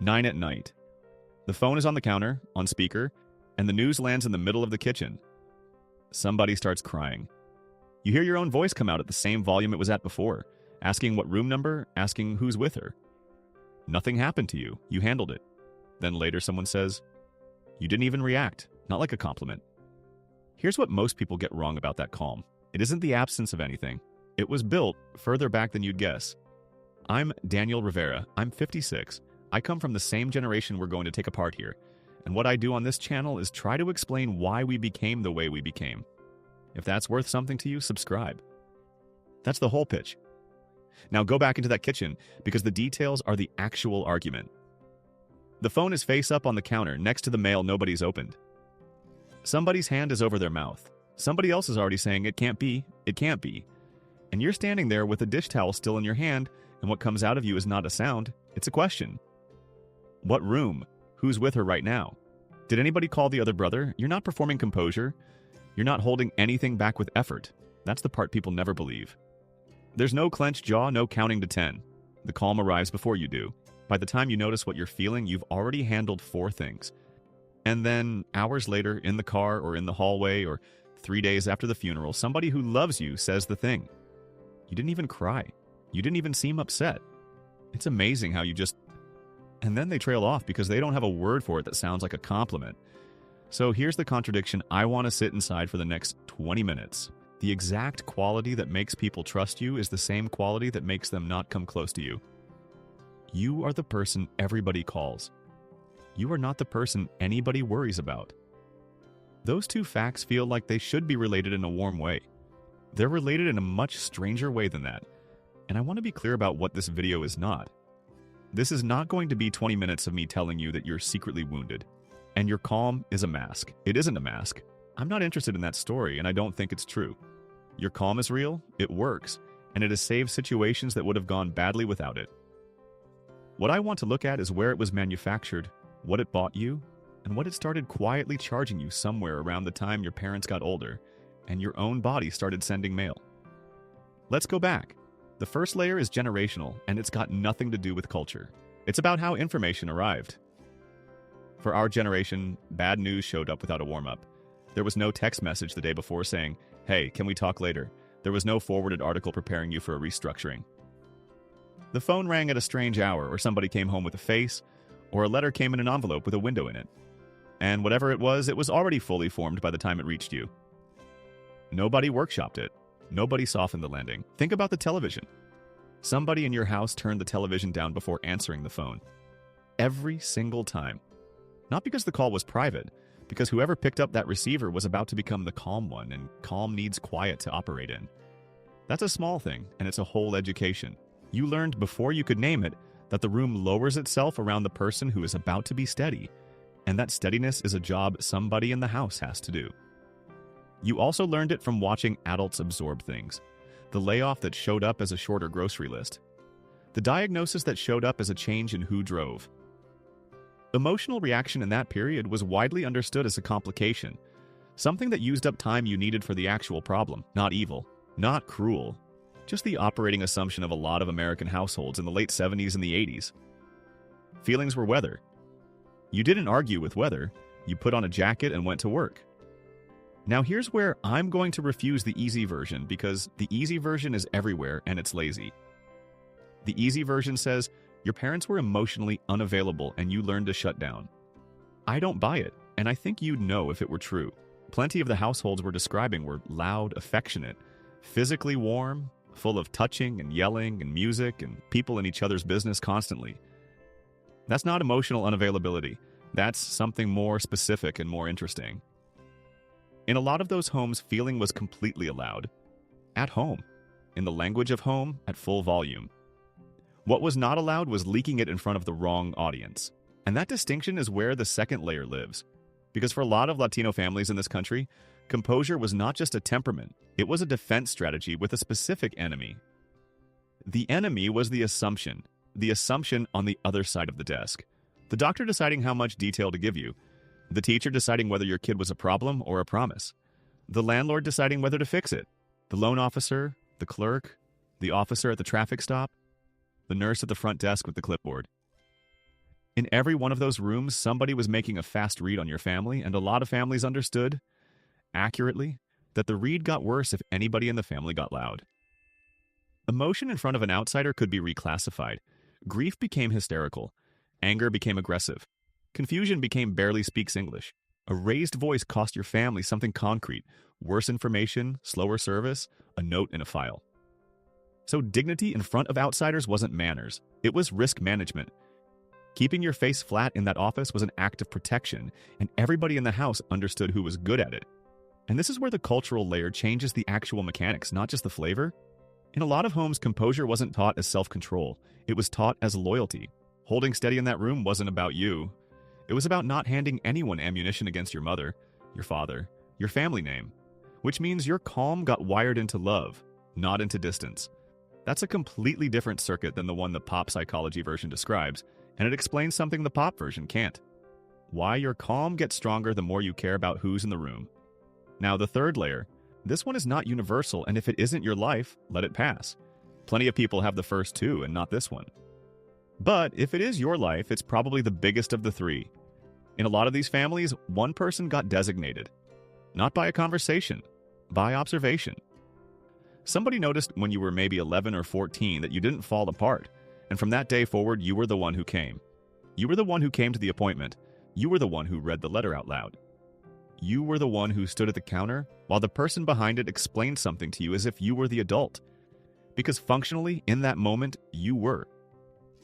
9 at night. The phone is on the counter, on speaker, and the news lands in the middle of the kitchen. Somebody starts crying. You hear your own voice come out at the same volume it was at before, asking what room number, asking who's with her. Nothing happened to you. You handled it. Then later someone says, you didn't even react, not like a compliment. Here's what most people get wrong about that calm. It isn't the absence of anything. It was built further back than you'd guess. I'm Daniel Rivera. I'm 56. I come from the same generation we're going to take apart here. And what I do on this channel is try to explain why we became the way we became. If that's worth something to you, subscribe. That's the whole pitch. Now go back into that kitchen, because the details are the actual argument. The phone is face up on the counter next to the mail nobody's opened. Somebody's hand is over their mouth. Somebody else is already saying, it can't be, it can't be. And you're standing there with a dish towel still in your hand, and what comes out of you is not a sound, it's a question. What room? Who's with her right now? Did anybody call the other brother? You're not performing composure. You're not holding anything back with effort. That's the part people never believe. There's no clenched jaw, no counting to 10. The calm arrives before you do. By the time you notice what you're feeling, you've already handled 4 things. And then, hours later, in the car or in the hallway or 3 days after the funeral, somebody who loves you says the thing. You didn't even cry. You didn't even seem upset. It's amazing how you just... And then they trail off because they don't have a word for it that sounds like a compliment. So here's the contradiction I want to sit inside for the next 20 minutes. The exact quality that makes people trust you is the same quality that makes them not come close to you. You are the person everybody calls. You are not the person anybody worries about. Those two facts feel like they should be related in a warm way. They're related in a much stranger way than that. And I want to be clear about what this video is not. This is not going to be 20 minutes of me telling you that you're secretly wounded. And your calm is a mask. It isn't a mask. I'm not interested in that story, and I don't think it's true. Your calm is real, it works, and it has saved situations that would have gone badly without it. What I want to look at is where it was manufactured, what it bought you, and what it started quietly charging you somewhere around the time your parents got older, and your own body started sending mail. Let's go back. The first layer is generational, and it's got nothing to do with culture. It's about how information arrived. For our generation, bad news showed up without a warm-up. There was no text message the day before saying, hey, can we talk later? There was no forwarded article preparing you for a restructuring. The phone rang at a strange hour, or somebody came home with a face, or a letter came in an envelope with a window in it. And whatever it was already fully formed by the time it reached you. Nobody workshopped it. Nobody softened the landing. Think about the television. Somebody in your house turned the television down before answering the phone. Every single time. Not because the call was private, because whoever picked up that receiver was about to become the calm one, and calm needs quiet to operate in. That's a small thing, and it's a whole education. You learned before you could name it that the room lowers itself around the person who is about to be steady, and that steadiness is a job somebody in the house has to do. You also learned it from watching adults absorb things. The layoff that showed up as a shorter grocery list. The diagnosis that showed up as a change in who drove. Emotional reaction in that period was widely understood as a complication, something that used up time you needed for the actual problem, not evil, not cruel, just the operating assumption of a lot of American households in the late 70s and the 80s. Feelings were weather. You didn't argue with weather, you put on a jacket and went to work. Now here's where I'm going to refuse the easy version, because the easy version is everywhere and it's lazy. The easy version says, your parents were emotionally unavailable and you learned to shut down. I don't buy it, and I think you'd know if it were true. Plenty of the households we're describing were loud, affectionate, physically warm, full of touching and yelling and music and people in each other's business constantly. That's not emotional unavailability. That's something more specific and more interesting. In a lot of those homes, feeling was completely allowed. At home. In the language of home, at full volume. What was not allowed was leaking it in front of the wrong audience. And that distinction is where the second layer lives. Because for a lot of Latino families in this country, composure was not just a temperament, it was a defense strategy with a specific enemy. The enemy was the assumption on the other side of the desk. The doctor deciding how much detail to give you. The teacher deciding whether your kid was a problem or a promise. The landlord deciding whether to fix it. The loan officer, the clerk, the officer at the traffic stop, the nurse at the front desk with the clipboard. In every one of those rooms, somebody was making a fast read on your family, and a lot of families understood, accurately, that the read got worse if anybody in the family got loud. Emotion in front of an outsider could be reclassified. Grief became hysterical. Anger became aggressive. Confusion became barely speaks English. A raised voice cost your family something concrete: worse information, slower service, a note in a file. So dignity in front of outsiders wasn't manners. It was risk management. Keeping your face flat in that office was an act of protection, and everybody in the house understood who was good at it. And this is where the cultural layer changes the actual mechanics, not just the flavor. In a lot of homes, composure wasn't taught as self-control. It was taught as loyalty. Holding steady in that room wasn't about you. It was about not handing anyone ammunition against your mother, your father, your family name. Which means your calm got wired into love, not into distance. That's a completely different circuit than the one the pop psychology version describes, and it explains something the pop version can't. Why your calm gets stronger the more you care about who's in the room. Now, the third layer. This one is not universal, and if it isn't your life, let it pass. Plenty of people have the first two and not this one. But if it is your life, it's probably the biggest of the three. In a lot of these families, one person got designated. Not by a conversation, by observation. Somebody noticed when you were maybe 11 or 14 that you didn't fall apart, and from that day forward, you were the one who came. You were the one who came to the appointment. You were the one who read the letter out loud. You were the one who stood at the counter while the person behind it explained something to you as if you were the adult. Because functionally, in that moment, you were.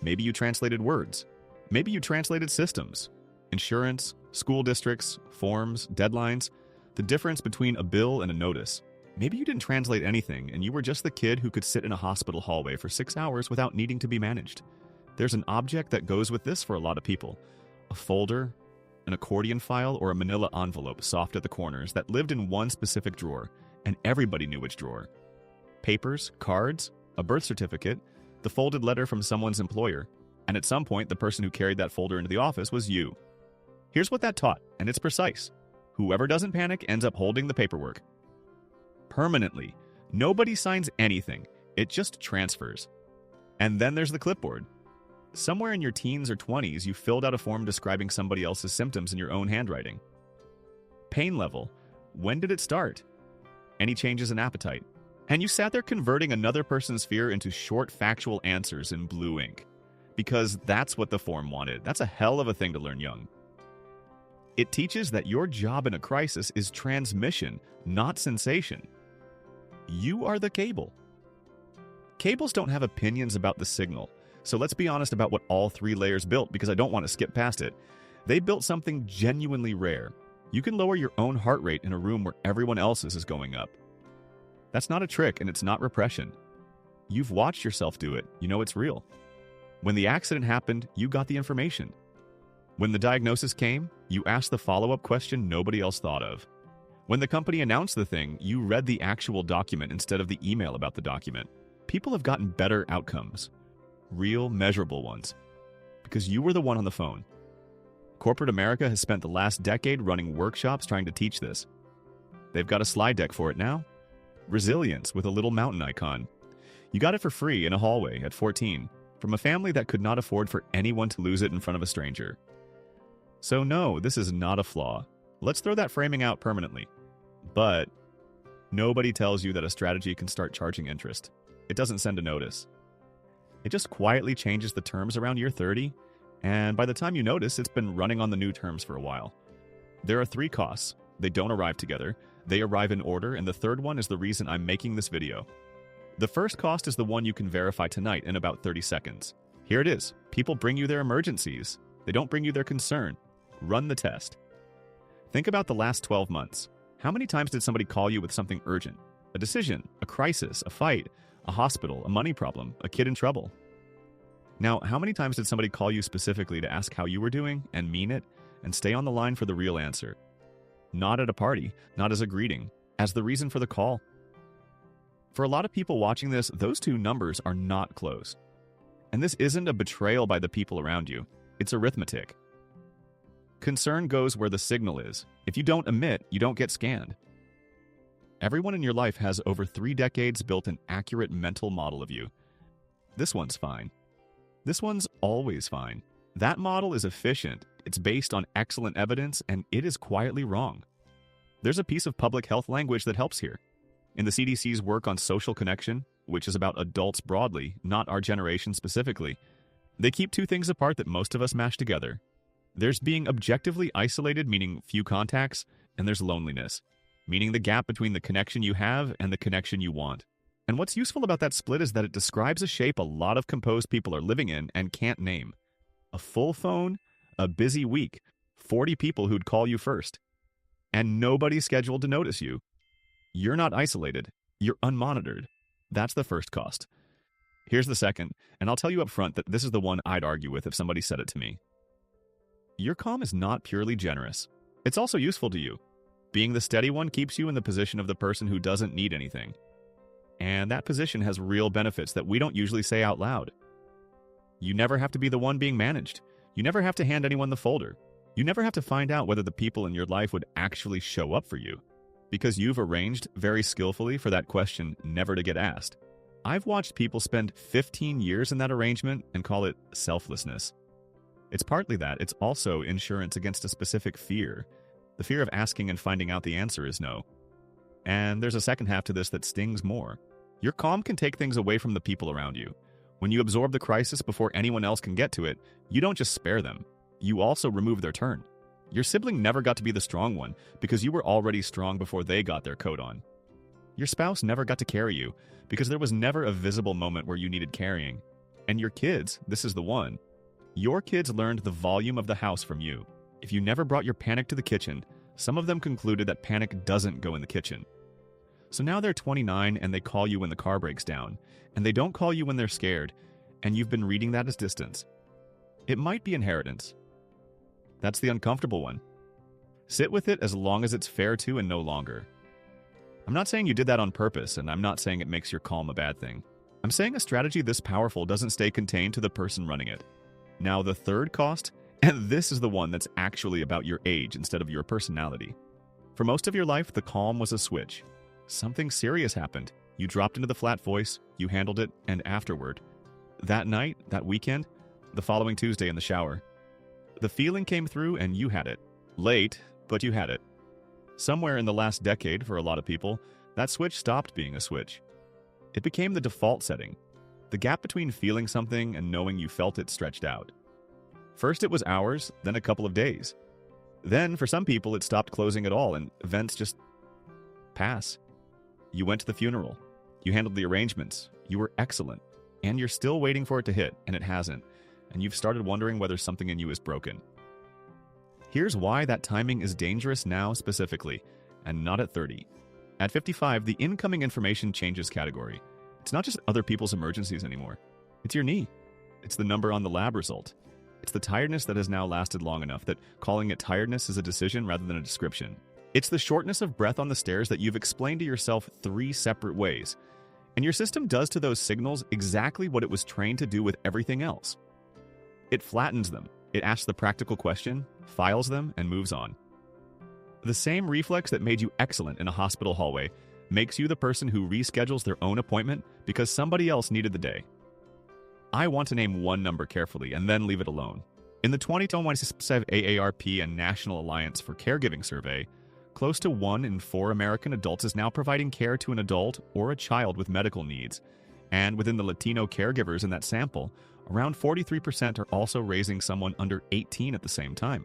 Maybe you translated words. Maybe you translated systems. Insurance, school districts, forms, deadlines. The difference between a bill and a notice. Maybe you didn't translate anything and you were just the kid who could sit in a hospital hallway for 6 hours without needing to be managed. There's an object that goes with this for a lot of people. A folder, an accordion file, or a manila envelope soft at the corners that lived in one specific drawer, and everybody knew which drawer. Papers, cards, a birth certificate, the folded letter from someone's employer, and at some point the person who carried that folder into the office was you. Here's what that taught, and it's precise. Whoever doesn't panic ends up holding the paperwork. Permanently. Nobody signs anything. It just transfers. And then there's the clipboard. Somewhere in your teens or 20s, you filled out a form describing somebody else's symptoms in your own handwriting. Pain level. When did it start? Any changes in appetite? And you sat there converting another person's fear into short factual answers in blue ink. Because that's what the form wanted. That's a hell of a thing to learn young. It teaches that your job in a crisis is transmission, not sensation. You are the cable. Cables don't have opinions about the signal. So let's be honest about what all three layers built, because I don't want to skip past it. They built something genuinely rare. You can lower your own heart rate in a room where everyone else's is going up. That's not a trick, and it's not repression. You've watched yourself do it. You know it's real. When the accident happened, you got the information. When the diagnosis came, you asked the follow-up question nobody else thought of. When the company announced the thing, you read the actual document instead of the email about the document. People have gotten better outcomes. Real, measurable ones. Because you were the one on the phone. Corporate America has spent the last decade running workshops trying to teach this. They've got a slide deck for it now. Resilience with a little mountain icon. You got it for free in a hallway at 14 from a family that could not afford for anyone to lose it in front of a stranger. So no, this is not a flaw. Let's throw that framing out permanently. But nobody tells you that a strategy can start charging interest. It doesn't send a notice. It just quietly changes the terms around year 30, and by the time you notice, it's been running on the new terms for a while. There are 3 costs. They don't arrive together. They arrive in order, and the third one is the reason I'm making this video. The first cost is the one you can verify tonight in about 30 seconds. Here it is. People bring you their emergencies. They don't bring you their concern. Run the test. Think about the last 12 months. How many times did somebody call you with something urgent? A decision, a crisis, a fight, a hospital, a money problem, a kid in trouble? Now, how many times did somebody call you specifically to ask how you were doing and mean it and stay on the line for the real answer? Not at a party, not as a greeting, as the reason for the call. For a lot of people watching this, those two numbers are not close. And this isn't a betrayal by the people around you. It's arithmetic. Concern goes where the signal is. If you don't emit, you don't get scanned. Everyone in your life has over 3 decades built an accurate mental model of you. This one's fine. This one's always fine. That model is efficient, it's based on excellent evidence, and it is quietly wrong. There's a piece of public health language that helps here. In the CDC's work on social connection, which is about adults broadly, not our generation specifically, they keep two things apart that most of us mash together. There's being objectively isolated, meaning few contacts, and there's loneliness, meaning the gap between the connection you have and the connection you want. And what's useful about that split is that it describes a shape a lot of composed people are living in and can't name. A full phone, a busy week, 40 people who'd call you first, and nobody scheduled to notice you. You're not isolated, you're unmonitored. That's the first cost. Here's the second, and I'll tell you up front that this is the one I'd argue with if somebody said it to me. Your calm is not purely generous. It's also useful to you. Being the steady one keeps you in the position of the person who doesn't need anything. And that position has real benefits that we don't usually say out loud. You never have to be the one being managed. You never have to hand anyone the folder. You never have to find out whether the people in your life would actually show up for you, because you've arranged very skillfully for that question never to get asked. I've watched people spend 15 years in that arrangement and call it selflessness. It's partly that, it's also insurance against a specific fear. The fear of asking and finding out the answer is no. And there's a second half to this that stings more. Your calm can take things away from the people around you. When you absorb the crisis before anyone else can get to it, you don't just spare them. You also remove their turn. Your sibling never got to be the strong one because you were already strong before they got their coat on. Your spouse never got to carry you because there was never a visible moment where you needed carrying. And your kids, this is the one. Your kids learned the volume of the house from you. If you never brought your panic to the kitchen, some of them concluded that panic doesn't go in the kitchen. So now they're 29 and they call you when the car breaks down, and they don't call you when they're scared, and you've been reading that as distance. It might be inheritance. That's the uncomfortable one. Sit with it as long as it's fair to and no longer. I'm not saying you did that on purpose, and I'm not saying it makes your calm a bad thing. I'm saying a strategy this powerful doesn't stay contained to the person running it. Now the third cost, and this is the one that's actually about your age instead of your personality. For most of your life, the calm was a switch. Something serious happened. You dropped into the flat voice, you handled it, and afterward. That night, that weekend, the following Tuesday in the shower. The feeling came through and you had it. Late, but you had it. Somewhere in the last decade, for a lot of people, that switch stopped being a switch. It became the default setting. The gap between feeling something and knowing you felt it stretched out. First it was hours, then a couple of days. Then, for some people, it stopped closing at all and events just pass. You went to the funeral. You handled the arrangements. You were excellent. And you're still waiting for it to hit, and it hasn't. And you've started wondering whether something in you is broken. Here's why that timing is dangerous now specifically, and not at 30. At 55, the incoming information changes category. It's not just other people's emergencies anymore. It's your knee. It's the number on the lab result. It's the tiredness that has now lasted long enough that calling it tiredness is a decision rather than a description. It's the shortness of breath on the stairs that you've explained to yourself 3 separate ways. And your system does to those signals exactly what it was trained to do with everything else. It flattens them. It asks the practical question, files them, and moves on. The same reflex that made you excellent in a hospital hallway makes you the person who reschedules their own appointment because somebody else needed the day. I want to name one number carefully and then leave it alone. In the 2017 AARP and National Alliance for Caregiving survey, close to 1 in 4 American adults is now providing care to an adult or a child with medical needs. And within the Latino caregivers in that sample, around 43% are also raising someone under 18 at the same time.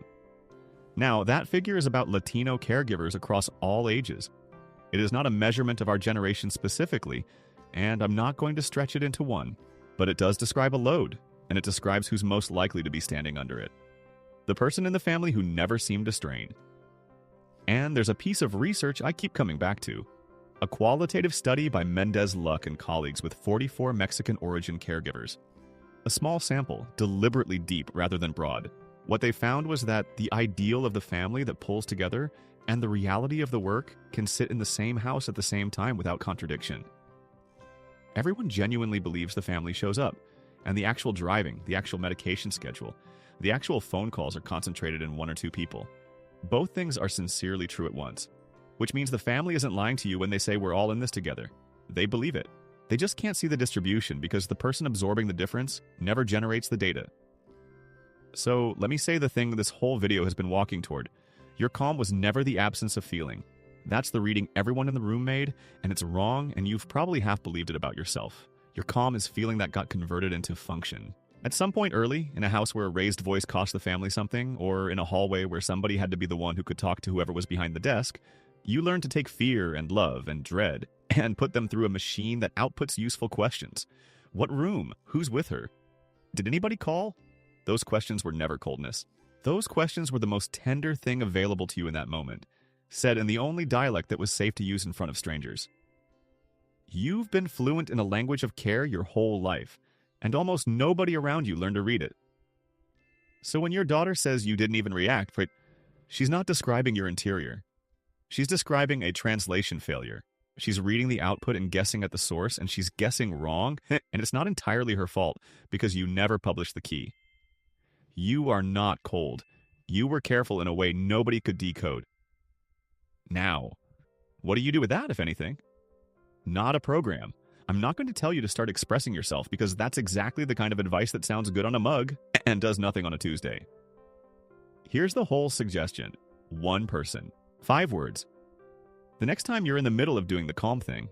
Now, that figure is about Latino caregivers across all ages. It is not a measurement of our generation specifically, and I'm not going to stretch it into one, but it does describe a load, and it describes who's most likely to be standing under it. The person in the family who never seemed to strain. And there's a piece of research I keep coming back to. A qualitative study by Mendez Luck and colleagues with 44 Mexican origin caregivers. A small sample, deliberately deep rather than broad. What they found was that the ideal of the family that pulls together and the reality of the work can sit in the same house at the same time without contradiction. Everyone genuinely believes the family shows up, and the actual driving, the actual medication schedule, the actual phone calls are concentrated in 1 or 2 people. Both things are sincerely true at once, which means the family isn't lying to you when they say we're all in this together. They believe it. They just can't see the distribution because the person absorbing the difference never generates the data. So let me say the thing this whole video has been walking toward. Your calm was never the absence of feeling. That's the reading everyone in the room made, and it's wrong, and you've probably half believed it about yourself. Your calm is feeling that got converted into function. At some point early, in a house where a raised voice cost the family something, or in a hallway where somebody had to be the one who could talk to whoever was behind the desk, you learned to take fear and love and dread and put them through a machine that outputs useful questions. What room? Who's with her? Did anybody call? Those questions were never coldness. Those questions were the most tender thing available to you in that moment, said in the only dialect that was safe to use in front of strangers. You've been fluent in a language of care your whole life, and almost nobody around you learned to read it. So when your daughter says you didn't even react, she's not describing your interior. She's describing a translation failure. She's reading the output and guessing at the source, and she's guessing wrong, and it's not entirely her fault because you never published the key. You are not cold. You were careful in a way nobody could decode. Now, what do you do with that, if anything? Not a program. I'm not going to tell you to start expressing yourself because that's exactly the kind of advice that sounds good on a mug and does nothing on a Tuesday. Here's the whole suggestion. One person. 5 words. The next time you're in the middle of doing the calm thing,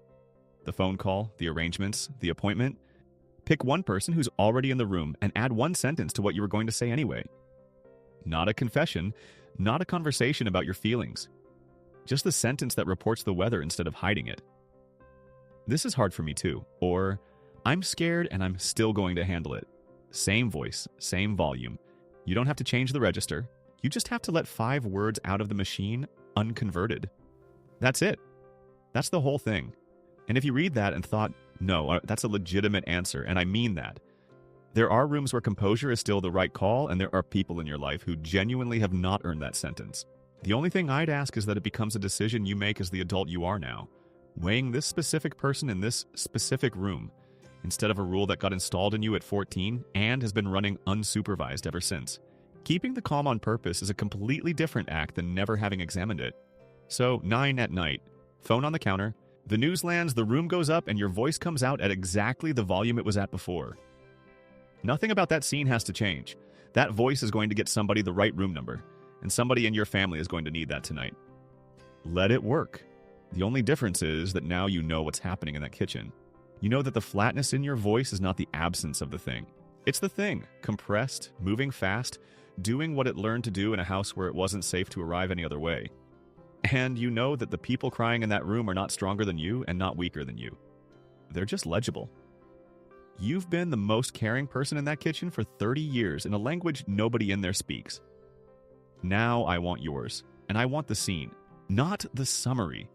the phone call, the arrangements, the appointment, pick one person who's already in the room and add one sentence to what you were going to say anyway. Not a confession, not a conversation about your feelings. Just the sentence that reports the weather instead of hiding it. This is hard for me too. Or, I'm scared and I'm still going to handle it. Same voice, same volume. You don't have to change the register. You just have to let 5 words out of the machine unconverted. That's it. That's the whole thing. And if you read that and thought, no, that's a legitimate answer, and I mean that. There are rooms where composure is still the right call, and there are people in your life who genuinely have not earned that sentence. The only thing I'd ask is that it becomes a decision you make as the adult you are now, weighing this specific person in this specific room, instead of a rule that got installed in you at 14 and has been running unsupervised ever since. Keeping the calm on purpose is a completely different act than never having examined it. So, 9 at night, phone on the counter, the news lands, the room goes up, and your voice comes out at exactly the volume it was at before. Nothing about that scene has to change. That voice is going to get somebody the right room number, and somebody in your family is going to need that tonight. Let it work. The only difference is that now you know what's happening in that kitchen. You know that the flatness in your voice is not the absence of the thing. It's the thing, compressed, moving fast, doing what it learned to do in a house where it wasn't safe to arrive any other way. And you know that the people crying in that room are not stronger than you and not weaker than you. They're just legible. You've been the most caring person in that kitchen for 30 years in a language nobody in there speaks. Now I want yours, and I want the scene, not the summary.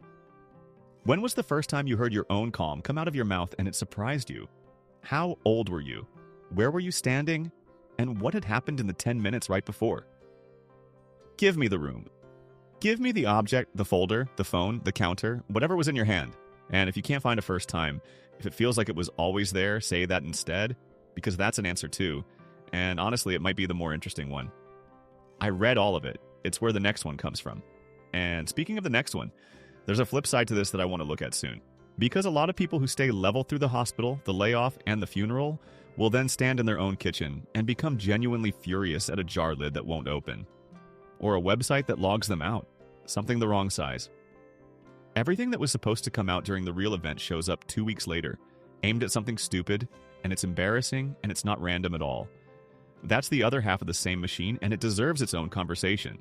When was the first time you heard your own calm come out of your mouth and it surprised you? How old were you? Where were you standing? And what had happened in the 10 minutes right before? Give me the room. Give me the object, the folder, the phone, the counter, whatever was in your hand. And if you can't find a first time, if it feels like it was always there, say that instead, because that's an answer too. And honestly, it might be the more interesting one. I read all of it. It's where the next one comes from. And speaking of the next one, there's a flip side to this that I want to look at soon. Because a lot of people who stay level through the hospital, the layoff, and the funeral will then stand in their own kitchen and become genuinely furious at a jar lid that won't open. Or a website that logs them out. Something the wrong size. Everything that was supposed to come out during the real event shows up 2 weeks later, aimed at something stupid, and it's embarrassing, and it's not random at all. That's the other half of the same machine, and it deserves its own conversation.